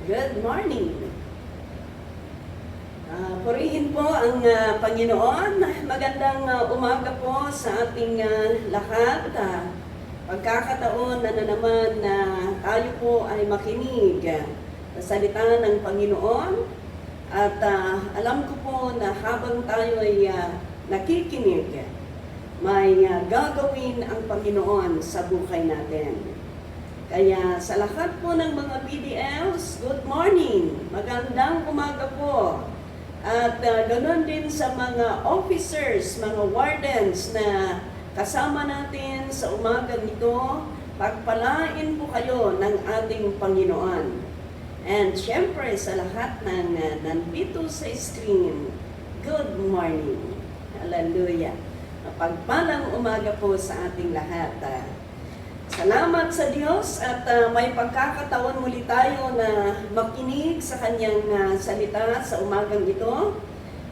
Good morning. Purihin po ang Panginoon. Magandang umaga po sa ating lahat. Pagkakataon na naman na tayo po ay makinig sa salita ng Panginoon. At alam ko po na habang tayo ay nakikinig, may gagawin ang Panginoon sa buhay natin. Kaya sa lahat po ng mga PDLs, good morning, magandang umaga po. At ganoon din sa mga officers, mga wardens na kasama natin sa umagang ito, pagpalain po kayo ng ating Panginoon. And syempre sa lahat ng nandito sa screen, good morning. Hallelujah. Pagpalang umaga po sa ating lahat. Salamat sa Diyos at may pagkakataon muli tayo na makinig sa Kanyang salita sa umagang ito.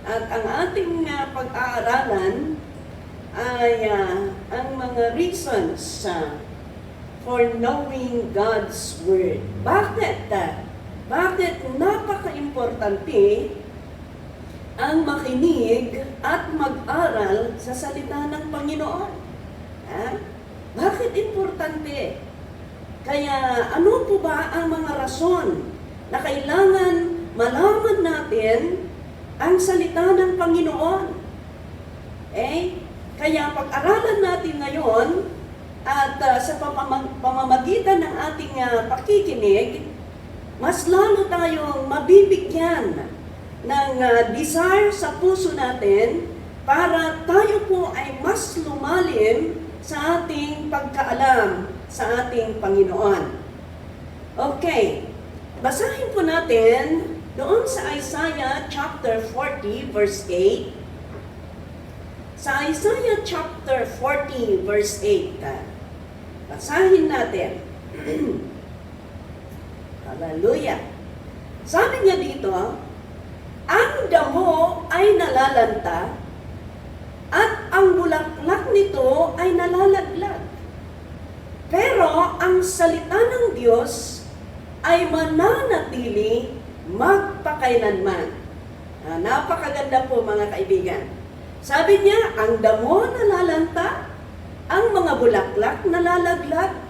At ang ating pag-aaralan ay ang mga reasons for knowing God's Word. Bakit? Bakit napaka-importante ang makinig at mag-aral sa salita ng Panginoon? Bakit importante? Kaya ano po ba ang mga rason na kailangan malaman natin ang salita ng Panginoon? Kaya pag-aralan natin ngayon at sa pamamagitan ng ating pakikinig, mas lalo tayong mabibigyan ng desire sa puso natin para tayo po ay mas lumalim sa ating pagkaalam sa ating Panginoon. Okay, basahin po natin doon sa Isaiah chapter 40 verse 8. Sa Isaiah chapter 40 verse 8, basahin natin. Hallelujah. Sabi niya dito, ang damo ay nalalanta, at ang bulaklak nito ay nalalaglag. Pero ang salita ng Diyos ay mananatili magpakailanman. Napakaganda po mga kaibigan. Sabi niya, ang damo nalalanta, ang mga bulaklak nalalaglag,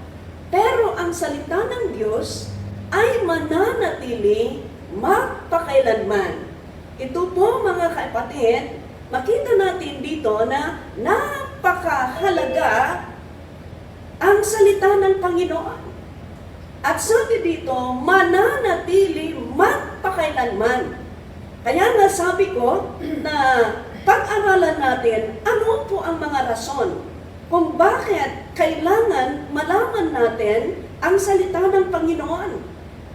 pero ang salita ng Diyos ay mananatili magpakailanman. Ito po mga kapatid, makita natin dito na napakahalaga ang salita ng Panginoon. At sabi dito, mananatili magpakailanman. Kaya nga sabi ko na pag-aralan natin ano po ang mga rason kung bakit kailangan malaman natin ang salita ng Panginoon.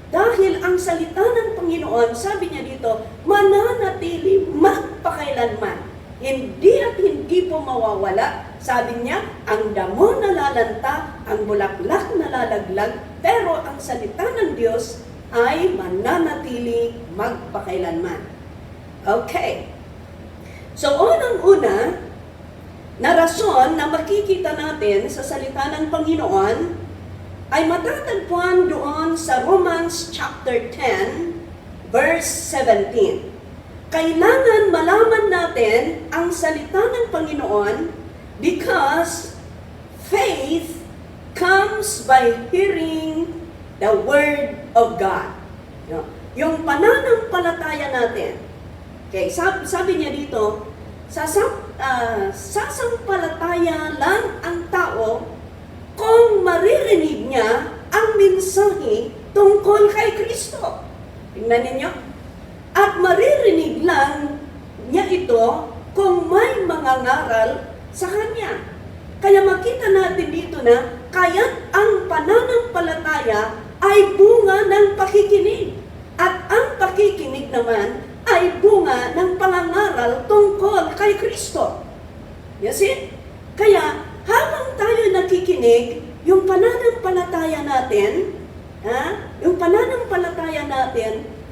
Dahil ang salita ng Panginoon, sabi niya dito, mananatili magpakailanman. Hindi at hindi po mawawala. Sabi niya, ang damo nalalanta, ang bulaklak nalalaglag, pero ang salita ng Diyos ay mananatili magpakailanman. Okay. So, unang-una, na rason na makikita natin sa salita ng Panginoon ay matatagpuan doon sa Romans chapter 10, verse 17. Kailangan malaman natin ang salita ng Panginoon because faith comes by hearing the Word of God. Yung pananampalataya natin. Okay, sabi niya dito, sasampalataya lang ang tao kung maririnig niya ang mensahe tungkol kay Kristo. Tingnan ninyo. At maririnig lang niya ito kung may mga ngaral sa Kanya. Kaya makita natin dito na kaya't ang pananampalataya ay bunga ng pakikinig. At ang pakikinig naman ay bunga ng pangangaral tungkol kay Kristo. You see? Kaya habang tayo nakikinig, yung pananampalataya natin,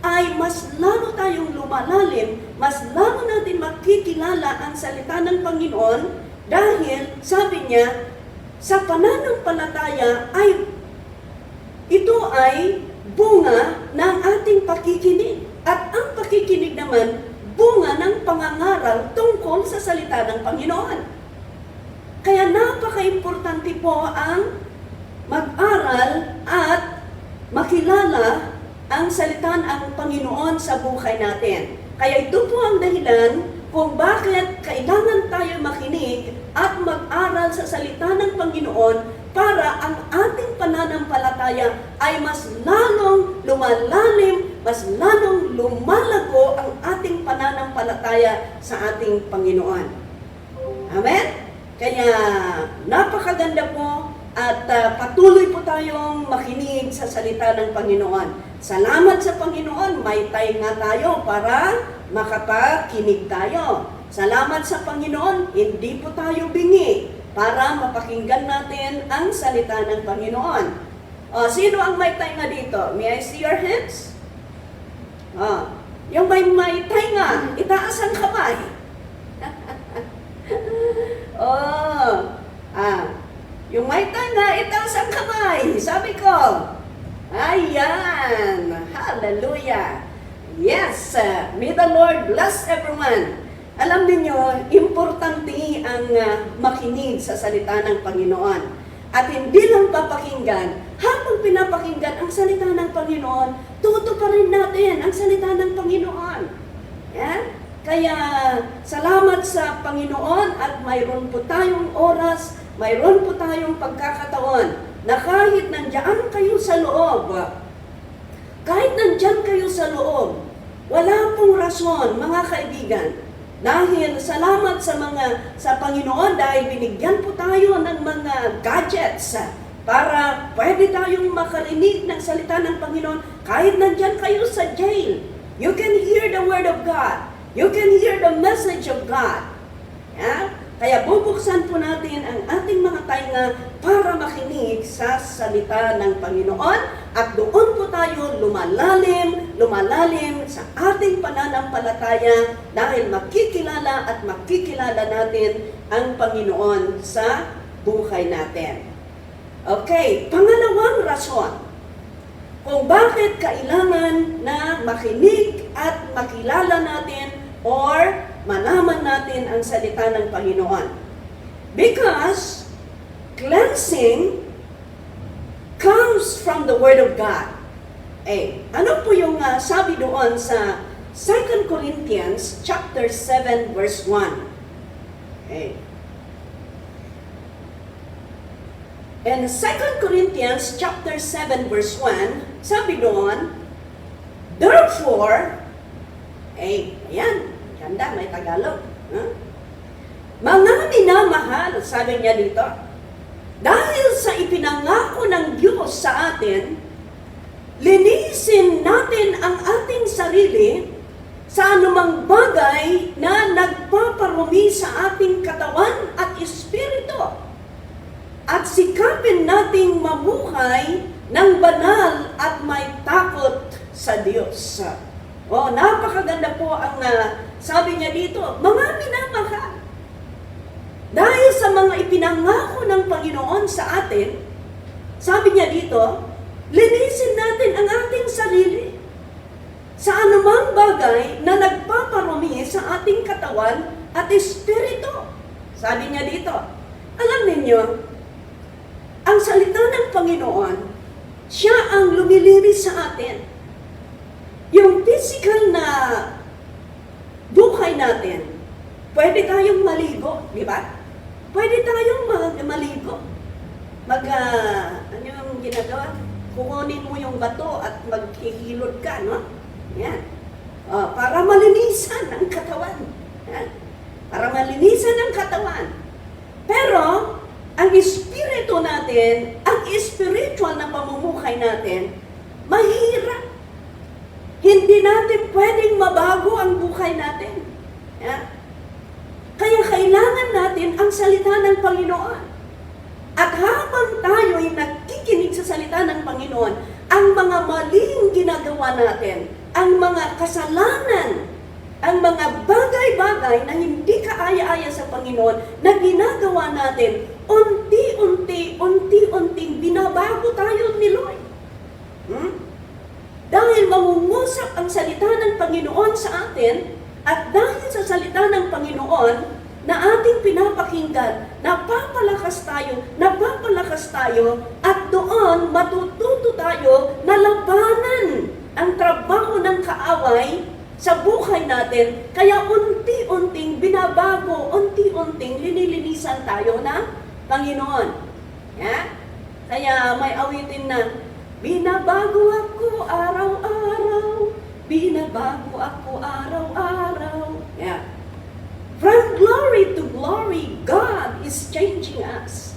ay mas lalo tayong lumalalim, mas lalo natin makikilala ang salita ng Panginoon dahil, sabi niya, sa pananampalataya ay ito ay bunga ng ating Panginoon. Kaya napaka-importante po ang mag-aral at makilala ang salita ng Panginoon sa buhay natin. Kaya ito po ang dahilan kung bakit kailangan tayo makinig at mag-aral sa salita ng Panginoon para ang ating pananampalataya ay mas lalong lumalalim, mas lalong lumalago ang ating pananampalataya sa ating Panginoon. Amen? Kaya napakaganda po at patuloy po tayong makinig sa salita ng Panginoon. Salamat sa Panginoon, may time nga tayo para makapakinig tayo. Salamat sa Panginoon, hindi po tayo bingi para mapakinggan natin ang salita ng Panginoon. Sino ang may tainga dito? May I see your hands? Yung may tainga, itaas ang kamay. Yung may tainga, itaas ang kamay. Sabi ko, ayan, hallelujah. Yes, may the Lord bless everyone. Alam niyo, importante ang makinig sa salita ng Panginoon. At hindi lang papakinggan, habang pinapakinggan ang salita ng Panginoon, tutuparin natin ang salita ng Panginoon. Yeah? Kaya, salamat sa Panginoon at mayroon po tayong oras, mayroon po tayong pagkakataon na kahit nandiyan kayo sa loob, wala pong rason, mga kaibigan, dahil salamat sa Panginoon dahil binigyan po tayo ng mga gadgets para pwede tayong makarinig ng salita ng Panginoon kahit nandyan kayo sa jail. You can hear the Word of God. You can hear the message of God. Yeah? Kaya bubuksan po natin ang ating mga tainga para makinig sa salita ng Panginoon at doon po tayo lumalalim sa ating pananampalataya dahil makikilala at makikilala natin ang Panginoon sa buhay natin. Okay, pangalawang rason kung bakit kailangan na makinig at makilala natin or malaman natin ang salita ng Panginoon. Because cleansing comes from the Word of God. Ano po yung sabi doon sa 2 Corinthians chapter 7 verse 1? In 2 Corinthians chapter 7 verse 1, sabi doon, therefore, ayan, ganda, may Tagalog. Mga minamahal, sabi niya dito, dahil sa ipinangako ng Diyos sa atin, linisin natin ang ating sarili sa anumang bagay na nagpaparumi sa ating katawan at espiritu. At sikapin nating mamuhay ng banal at may takot sa Diyos. Napakaganda po ang sabi niya dito, mga minamahal. Dahil sa mga ipinangako ng Panginoon sa atin, sabi niya dito, linisin natin ang ating sarili sa anumang bagay na nagpaparumi sa ating katawan at espiritu. Sabi niya dito, alam ninyo, ang salita ng Panginoon, siya ang lumilinis sa atin. Yung physical na buhay natin, pwede tayong maligo, di ba? Pwede tayong maligo. Ano yung ginagawa? Kukunin mo yung bato at maghihilod ka, no? Yan. Para malinisan ang katawan. Yan. Para malinisan ang katawan. Pero, ang espiritu natin, ang spiritual na pamumuhay natin, mahirap. Hindi natin pwedeng mabago ang buhay natin. Yeah? Kaya kailangan natin ang salita ng Panginoon. At habang tayo ay nakikinig sa salita ng Panginoon, ang mga maling ginagawa natin, ang mga kasalanan, ang mga bagay-bagay na hindi kaaya-aya sa Panginoon na ginagawa natin, unti-unting binabago tayo ni Lord. Dahil mangungusap ang salita ng Panginoon sa atin, at dahil sa salita ng Panginoon, na ating pinapakinggan, napapalakas tayo, at doon matututo tayo na labanan ang trabaho ng kaaway sa buhay natin. Kaya unti-unting binabago, unti-unting linilinisan tayo ng Panginoon. Yeah? Kaya may awitin na, binabago ako araw-araw, binabago ako araw-araw. Yeah. From glory to glory, God is changing us.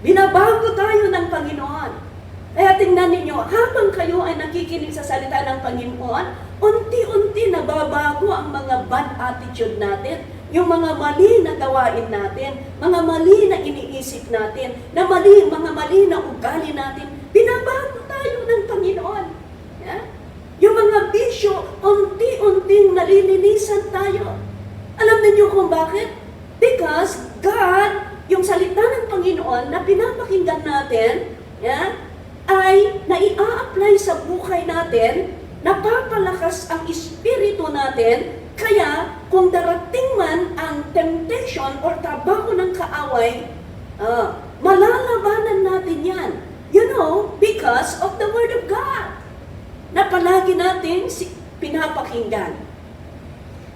Binabago tayo ng Panginoon. Kaya tingnan ninyo, habang kayo ay nakikinig sa salita ng Panginoon, unti-unti nababago ang mga bad attitude natin, yung mga mali na gawain natin, mga mali na iniisip natin, mga mali na ugali natin, binabago tayo ng Panginoon. Yeah? Yung mga bisyo, unti-unting nalilinisan tayo. Alam niyo kung bakit? Because God, yung salita ng Panginoon na pinapakinggan natin, yeah, ay nai-a-apply sa buhay natin, napapalakas ang espiritu natin, kaya kung darating man ang temptation or trabaho ng kaaway, malalabanan natin yan. You know, because of the Word of God, na palagi natin pinapakinggan.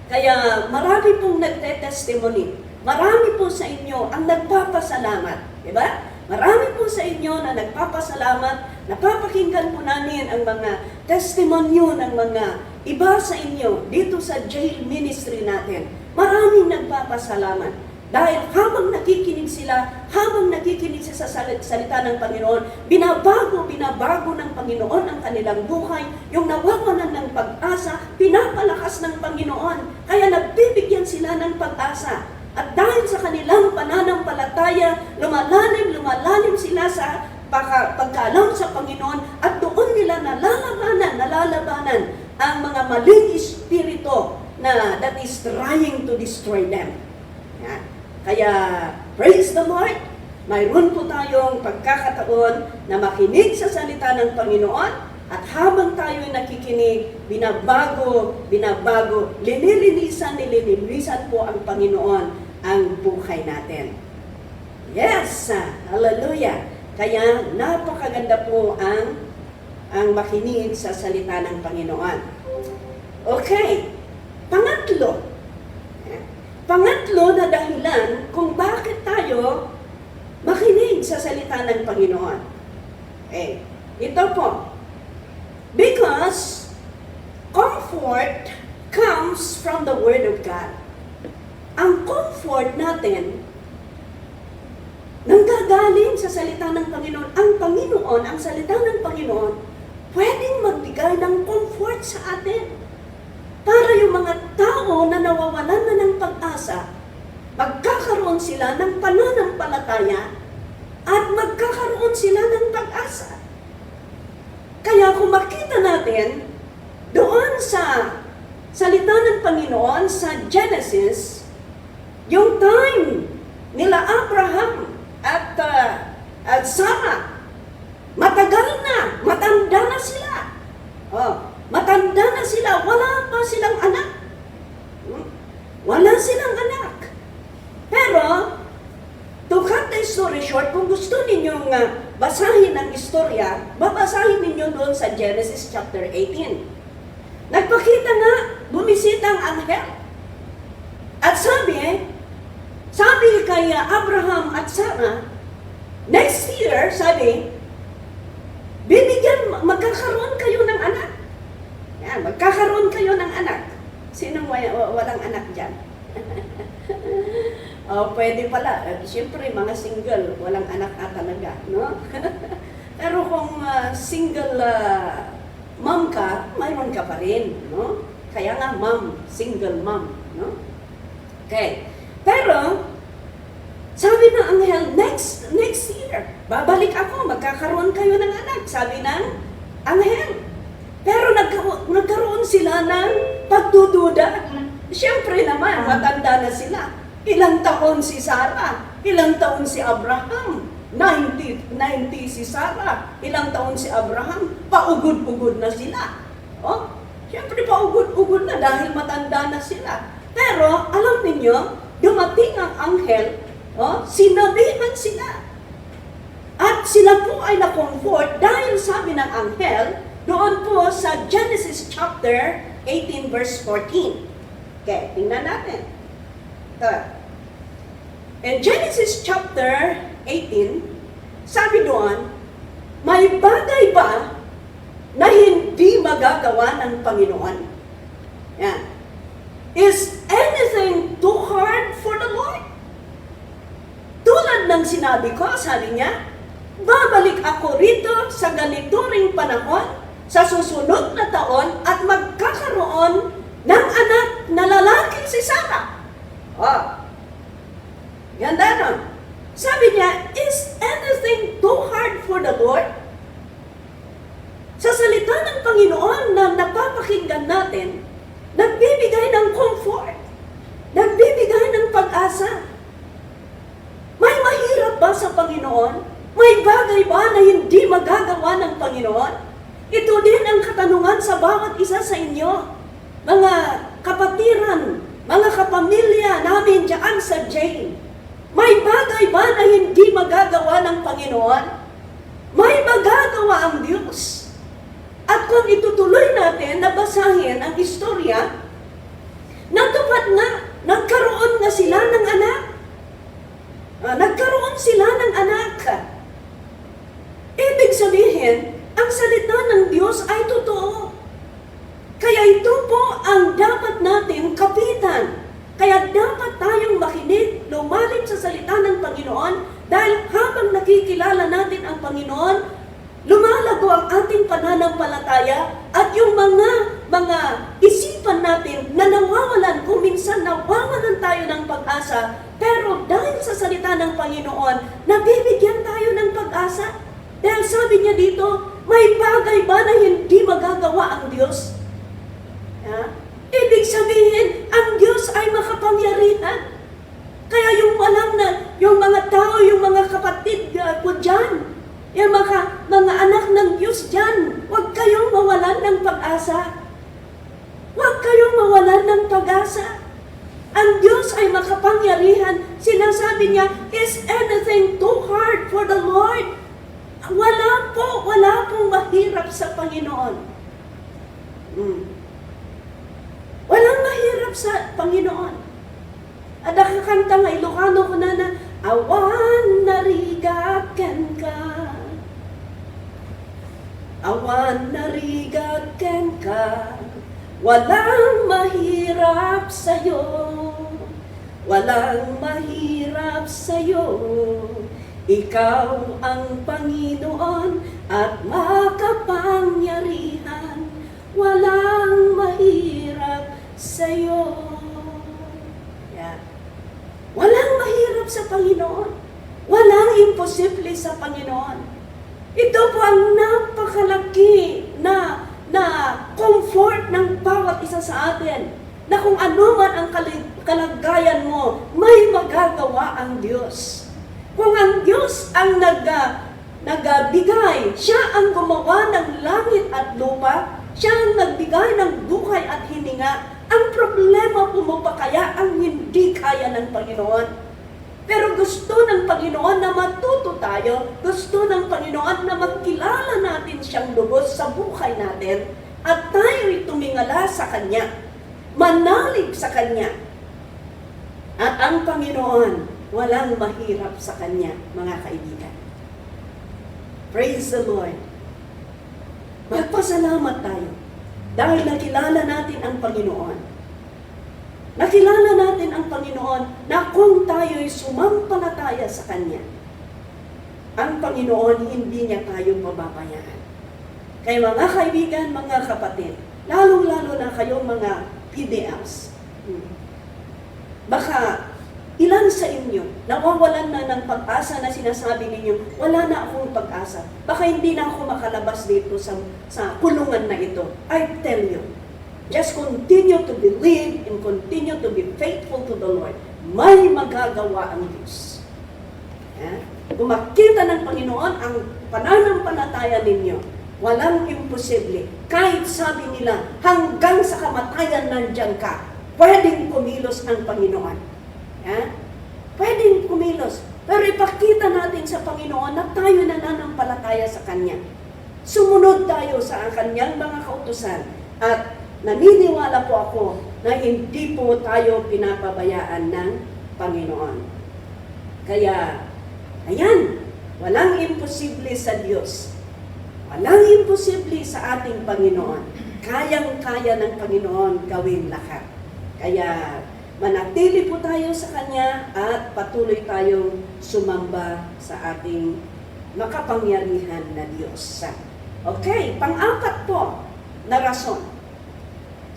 Kaya marami pong nagte-testimony. Marami po sa inyo ang nagpapasalamat. Diba? Marami po sa inyo na nagpapasalamat. Napapakinggan po namin ang mga testimonyo ng mga iba sa inyo dito sa jail ministry natin. Maraming nagpapasalamat. Dahil habang nakikinig sila sa salita ng Panginoon, binabago ng Panginoon ang kanilang buhay, yung nawawalan ng pag-asa, pinapalakas ng Panginoon, kaya nagbibigyan sila ng pag-asa. At dahil sa kanilang pananampalataya, lumalalim sila sa pagkaalam sa Panginoon, at doon nila nalalabanan ang mga maling espiritu that is trying to destroy them. Yan. Kaya, praise the Lord, mayroon po tayong pagkakataon na makinig sa salita ng Panginoon, at habang tayo nakikinig, binabago, linilinisan po ang Panginoon ang buhay natin. Yes! Hallelujah! Kaya, napakaganda po ang makinig sa salita ng Panginoon. Okay, Pangatlo na dahilan kung bakit tayo makinig sa salita ng Panginoon. Ito po. Because comfort comes from the Word of God. Ang comfort natin nanggagaling sa salita ng Panginoon. Ang Panginoon, ang salita ng Panginoon, pwedeng magbigay ng comfort sa atin. Para yung mga tao na nawawalan na ng pag-asa, magkakaroon sila ng pananampalataya at magkakaroon sila ng pag-asa. Kaya kung makita natin doon sa salita ng Panginoon sa Genesis, yung time nila Abraham at Sarah, matagal na, matanda na sila. Matanda na sila, wala pa silang anak. Wala silang anak. Pero, to cut the story short, kung gusto ninyong basahin ang istorya, babasahin ninyo doon sa Genesis chapter 18. Nagpakita nga, bumisita ang anghel. At sabi kay Abraham at Sarah, next year, sabi, magkakaroon kayo ng anak. Yan, magkakaroon kayo ng anak. Sinong walang anak dyan? Pwede pala. Siyempre, mga single, walang anak talaga, no? Pero kung single mom ka, mayroon ka pa rin, no? Kaya nga single mom, no? Okay. Pero, sabi ng anghel, next year, babalik ako, magkakaroon kayo ng anak. Sabi ng anghel. Pero nagkaroon sila ng pagdududa. Siyempre naman, matanda na sila. Ilang taon si Sarah? Ilang taon si Abraham? 90 si Sarah. Ilang taon si Abraham? Paugod-ugod na sila. Siyempre paugod-ugod na dahil matanda na sila. Pero, alam niyo, dumating ang anghel, sinabihan sila. At sila po ay na-comfort dahil sabi ng anghel, doon po sa Genesis chapter 18 verse 14. Okay, tingnan natin. Ito. In Genesis chapter 18, sabi doon, may bagay ba na hindi magagawa ng Panginoon? Yan. Is anything too hard for the Lord? Tulad ng sinabi ko, sabi niya, babalik ako rito sa ganito ring panahon, sa susunod na taon, at magkakaroon ng anak na lalaki si Sarah. Ganda nun. Sabi niya, is anything too hard for the Lord? Sa salita ng Panginoon na napapakinggan natin, nagbibigay ng comfort, nagbibigay ng pag-asa. May mahirap ba sa Panginoon? May bagay ba na hindi magagawa ng Panginoon? Ito din ang katanungan sa bawat isa sa inyo, mga kapatiran, mga kapamilya namin dyan sa jail. May bagay ba na hindi magagawa ng Panginoon? May magagawa ang Diyos. At kung itutuloy natin na basahin ang istorya, natupad nga, nagkaroon nga sila ng anak. Nagkaroon sila ng anak. Ibig sabihin, ang salita ng Diyos ay totoo. Kaya ito po ang dapat natin kapitan. Kaya dapat tayong makinig, lumalim sa salita ng Panginoon, dahil habang nakikilala natin ang Panginoon, lumalago ang ating pananampalataya at yung mga isipan natin na nawawalan, kung minsan nawawalan tayo ng pag-asa, pero dahil sa salita ng Panginoon, nabibigyan tayo ng pag-asa. Dahil sabi niya dito, may bagay ba na hindi magagawa ang Diyos? Ibig sabihin, ang Diyos ay makapangyarihan. Kaya yung mga tao, yung mga kapatid ko dyan, yung mga anak ng Diyos dyan, huwag kayong mawalan ng pag-asa. Huwag kayong mawalan ng pag-asa. Ang Diyos ay makapangyarihan. Sinasabi niya, is anything too hard for the Lord? Wala pong mahirap sa Panginoon. Walang mahirap sa Panginoon. At nakakanta nga, Ilocano ko na awan narigaken ka. Awan narigaken ka. Walang mahirap sa'yo. Walang mahirap sa'yo. Ikaw ang Panginoon at makapangyarihan. Walang mahirap sa'yo. Walang mahirap sa Panginoon. Walang imposible sa Panginoon. Ito po ang napakalaki na comfort ng bawat isa sa atin. Na kung ano man ang kalagayan mo, may magagawa ang Diyos. Kung ang Diyos ang nagbigay, siya ang gumawa ng langit at lupa, siya ang nagbigay ng buhay at hininga, ang problema po mo ba kaya ang hindi kaya ng Panginoon? Pero gusto ng Panginoon na matuto tayo, gusto ng Panginoon na magkilala natin siyang lubos sa buhay natin, at tayo'y tumingala sa Kanya, manalig sa Kanya. At ang Panginoon, walang mahirap sa Kanya, mga kaibigan. Praise the Lord. Magpasalamat tayo dahil nakilala natin ang Panginoon. Nakilala natin ang Panginoon na kung tayo'y sumampalataya sa Kanya, ang Panginoon hindi niya tayo mababayaan. Kaya mga kaibigan, mga kapatid, lalong-lalo na kayong mga PDLs, baka ilan sa inyo nawawalan na ng pag-asa na sinasabi ninyo, wala na akong pag-asa. Baka hindi na ako makalabas dito sa kulungan na ito. I tell you, just continue to believe and continue to be faithful to the Lord. May magagawa ang Diyos. Kung makita ng Panginoon ang pananampalataya ninyo, walang imposible. Kahit sabi nila, hanggang sa kamatayan nandyan ka, pwedeng kumilos ng Panginoon. Ha? Pwedeng kumilos. Pero ipakita natin sa Panginoon na tayo nananampalataya sa Kanya. Sumunod tayo sa Kanyang mga kautusan. At naniniwala po ako na hindi po tayo pinapabayaan ng Panginoon. Kaya, ayan, walang imposible sa Diyos. Walang imposible sa ating Panginoon. Kayang-kaya ng Panginoon gawin lahat. Kaya, manatili po tayo sa Kanya at patuloy tayong sumamba sa ating makapangyarihan na Diyos. Okay, pang-apat po na rason.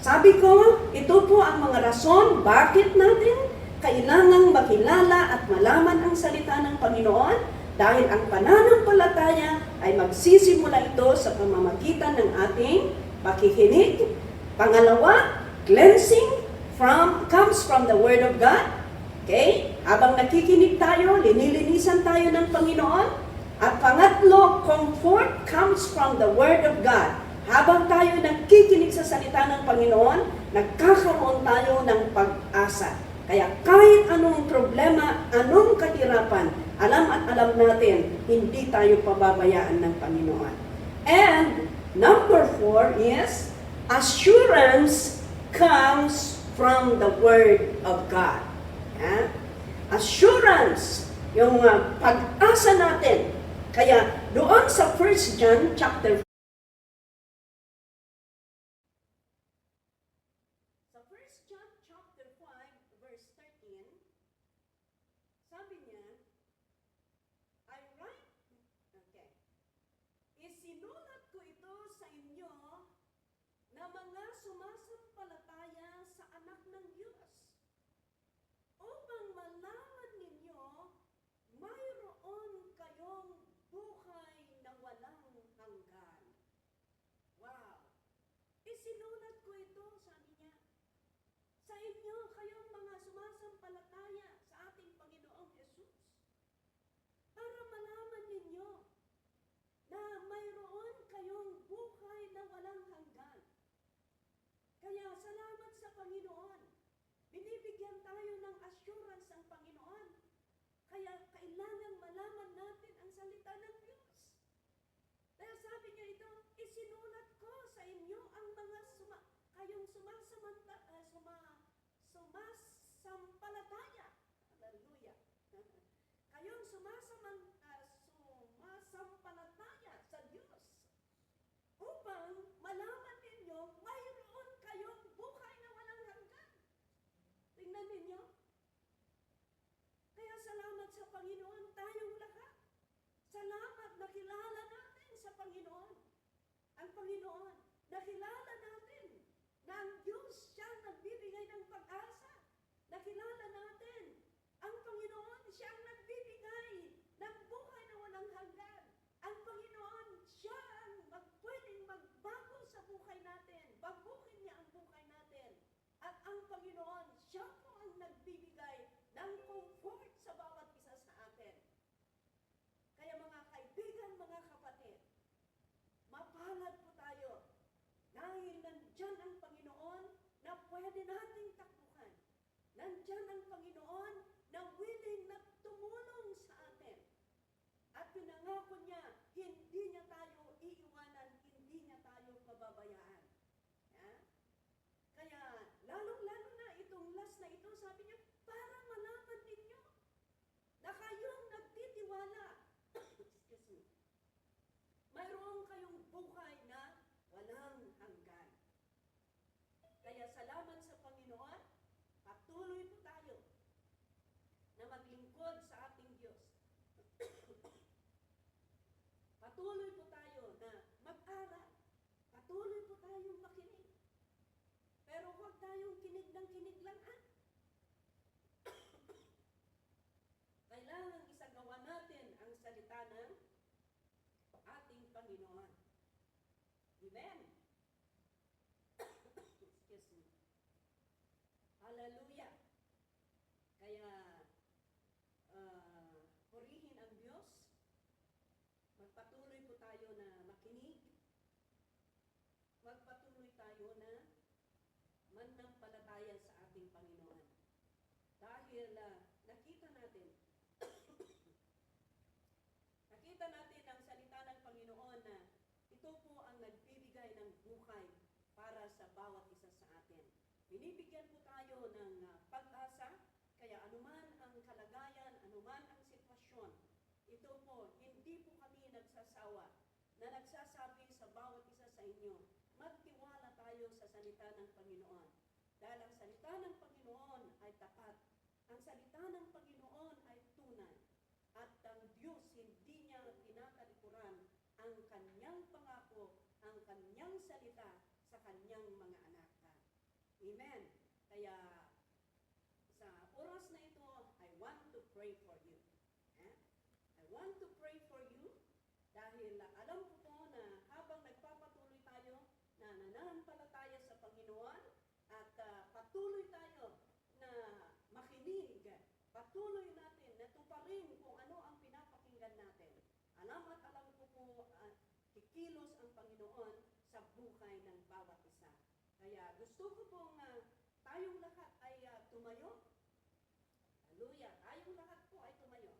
Sabi ko, ito po ang mga rason bakit natin kailangang makilala at malaman ang salita ng Panginoon dahil ang pananampalataya ay magsisimula ito sa pamamagitan ng ating pakikinig. Pangalawa, cleansing comes from the Word of God. Okay? Habang nakikinig tayo, linilinisan tayo ng Panginoon. At pangatlo, comfort comes from the Word of God. Habang tayo nakikinig sa salita ng Panginoon, nagkakaroon tayo ng pag-asa. Kaya kahit anong problema, anong kahirapan, alam at alam natin, hindi tayo pababayaan ng Panginoon. And number 4 is, assurance comes from the Word of God. Yeah? Assurance, yung pag-asa natin. Kaya doon sa 1 John chapter 4, sa 1 John chapter 5 verse 13, sabi niya, I write, okay, isinulat ko ito sa inyo na mga sumasampalataya sa anak ng Diyos, upang malaman ninyo mayroon kayong buhay na walang hanggan. Wow! Isinulat ko ito, sabi niya, sa inyo kayong mga sumasampalataya sa ating Panginoong Jesus, para malaman ninyo na mayroon kayong buhay na walang hanggan. Kaya salamat sa Panginoon. Binibigyan tayo ng assurance ng Panginoon. Kaya kailangan malaman natin ang salita ng Diyos. Dahil sabi niya ito, isinulat ko sa inyo ang mga kayong sumasampalataya. Hallelujah. Kayong sumasampalataya sa Diyos. Upang malaman ninyo, mayroon kayong buhay na walang hanggan. Tingnan ninyo. Kaya salamat sa Panginoon tayong lahat. Salamat na kilala natin sa Panginoon. Ang Panginoon, nakilala natin na ang Diyos siyang nagbibigay ng pag-asa. Nakilala natin ang Panginoon siyang nagbibigay ng buhay na walang hanggan. Ang Panginoon siya ang pwedeng magbago sa buhay natin. Baguhin niya ang buhay natin. At ang Panginoon, siya po ang nagbibigay ng comfort sa bawat isa sa atin. Kaya mga kaibigan, mga kapatid, mapalad po tayo dahil nandyan ang Panginoon na pwede nating takbuhan. Nandyan ang Panginoon na willing na tumulong sa atin. At pinangako niya, hindi niya tayo iiwanan, hindi niya tayo pababayaan. Yeah? Kaya lalong-lalo na itong last na ito, sabi niya, para malaman ninyo na kayong nagtitiwala. Excuse me. Mayroon kayong buhay na walang hanggan. Kaya salamat sa Panginoon, patuloy po tayo na maglingkod sa ating Diyos. Patuloy po tayo na mag-aral. Patuloy po tayong makinig. Pero huwag tayong kinig lang. Kailangan isagawa natin ang salita ng ating Panginoon. Amen. Excuse me. Hallelujah. Kaya, purihin ang Diyos. Magpatuloy po tayo na makinig. Magpatuloy tayo na manampalataya sa ating Panginoon. Dahil nakita natin ang salita ng Panginoon na ito po ang nagbibigay ng buhay para sa bawat isa sa atin. Binibigyan po tayo ng pag-asa, kaya anuman ang kalagayan, anuman ang sitwasyon, ito po, hindi po kami nagsasawa na nagsasabi sa bawat isa sa inyo, magtiwala tayo sa salita ng Panginoon. Dahil ang salita ng Panginoon ay tapat. Ang salita ng Panginoon ay tunay. At ang Diyos hindi niya pinakalikuran ang kanyang pangako, ang kanyang salita sa kanyang mga anak. Amen. Kaya sa oras na ito, I want to pray for you. I want to pray for you dahil alam ko po na habang nagpapatuloy tayo na nananampalataya sa Panginoon at patuloy tayo na makinig, patuloy natin na tuparin kung ano ang pinapakinggan natin. Alam ko po, kikilos ang Panginoon sa buhay ng bawat isa. Kaya gusto ko pong tayong lahat ay tumayo. Hallelujah! Tayong lahat po ay tumayo.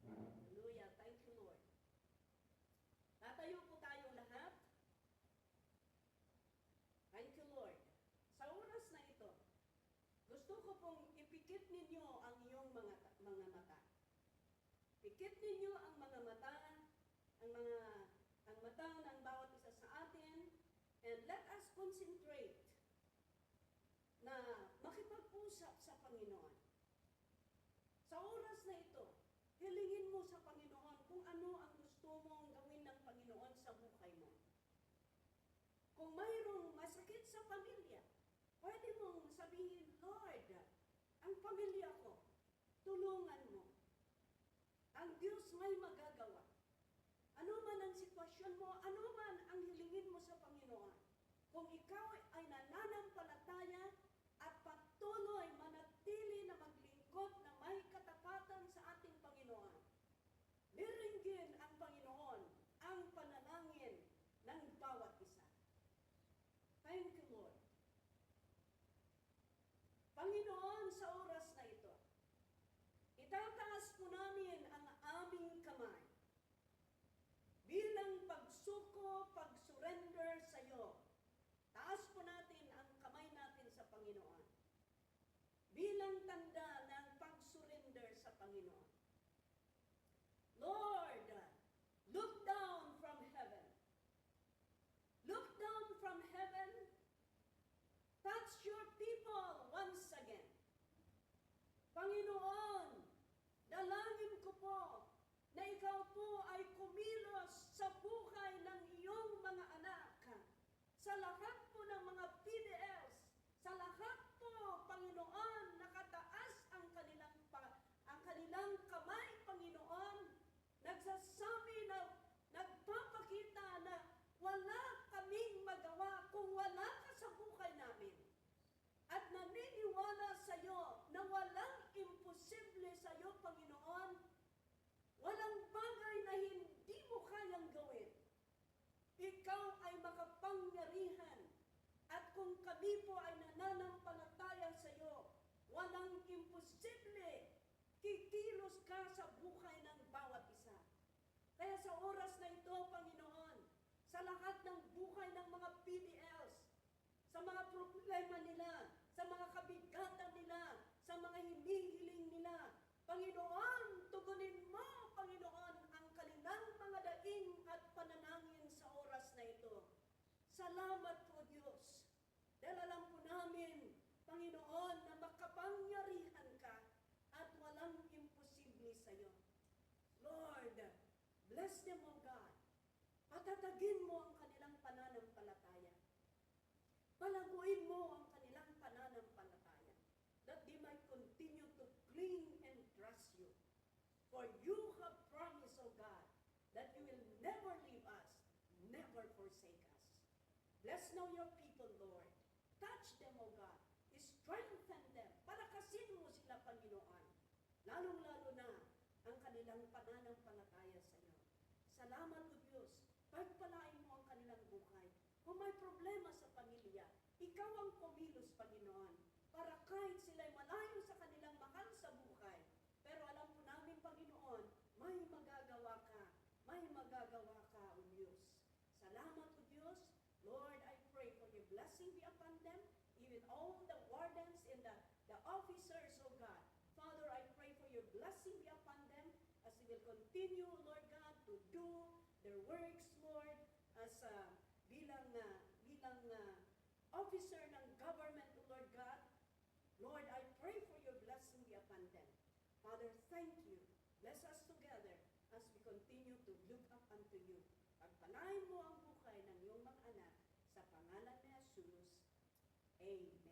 Hallelujah! Thank you, Lord. Tatayo po tayong lahat. Thank you, Lord. Sa oras na ito, gusto ko pong ipikit ninyo ang iyong mga mata. Pikit ninyo ang mga mata, ang mata ng bawat isa sa atin, and let us concentrate na makipag-usap sa Panginoon. Sa oras na ito, hilingin mo sa Panginoon kung ano ang gusto mong gawin ng Panginoon sa buhay mo. Kung mayroong masakit sa pamilya, pwede mong sabihin, Lord, ang pamilya ko, tulungan mo. Ang Diyos may magagawa. Ano man ang sitwasyon mo, ano man ang hilingin mo sa Panginoon, kung ikaw ay nananampalataya at patuloy manatili na maglingkod na may katapatan sa ating Panginoon, biringgin ang Panginoon ang panalangin ng bawat isa. Thank you, Lord. Panginoon, sa oras na ito, itataas po namin ang aming kamay bilang pagsuko, pag-surrender sa iyo. Taas po natin ang kamay natin sa Panginoon bilang tanda ng pag-surrender sa Panginoon. Lord, look down from heaven. Look down from heaven. Touch your people once again. Panginoon, dalangin ko po na ikaw po ay kumilos sa buhay ng iyong mga anak. Sa lahat po ng mga PDLs, sa lahat po, Panginoon, nakataas ang kanilang kamay, Panginoon, nagsasabi na, nagpapakita na wala kaming magawa kung wala ka sa buhay namin. At naniniwala sa iyo na walang imposible sa iyo, Panginoon. Walang bagay na hindi mo kayang gawin. Ikaw ay makapangyarihan. At kung kami po ay nananampalataya sa iyo, walang imposible. Kikilos ka sa buhay ng bawat isa. Kaya sa oras na ito, Panginoon, sa lahat ng buhay ng mga PDLs, sa mga problema nila, sa mga kabigatan nila, sa mga hinihiling nila, Panginoon, tugunin mo, Panginoon, ang kanilang mga daing at panalangin sa oras na ito. Salamat po, Diyos. Dahil alam po namin, Panginoon, na makapangyarihan ka at walang imposible sa iyo. Lord, bless them, O God. Patatagin mo ang kanilang pananampalataya. Palaguin mo ang kanilang pananampalataya, that they might continue to cling and trust you. For you have promised, O God, that you will never leave us, never forsake us. Bless now your people, Lord. Touch them, O God. Strengthen them. Palakasin mo sila, Panginoon. Lalong-lalo na ang kanilang pananampalataya sa iyo. Salamat, O Diyos. Pagpalain mo ang kanilang buhay. Kung may problema sa pamilya, ikaw ang kumilos, Panginoon. para kahit sila'y malayo sa kanilang mahal sa buhay. Pero alam po namin, Panginoon, may magagawa ka. May magagawa ka, O Diyos. Salamat, O Diyos. Lord, I pray for your blessing be upon them, even all the wardens and the officers, O God. Father, I pray for your blessing be upon them as they will continue, Lord God, to do their works, Lord, as bilang officer ng government, Lord God. Lord, I pray for your blessing be upon them. Father, thank you. Bless us together as we continue to look up unto you. Pagpalain mo ang buhay ng iyong mga anak sa pangalan ni Jesus. Amen.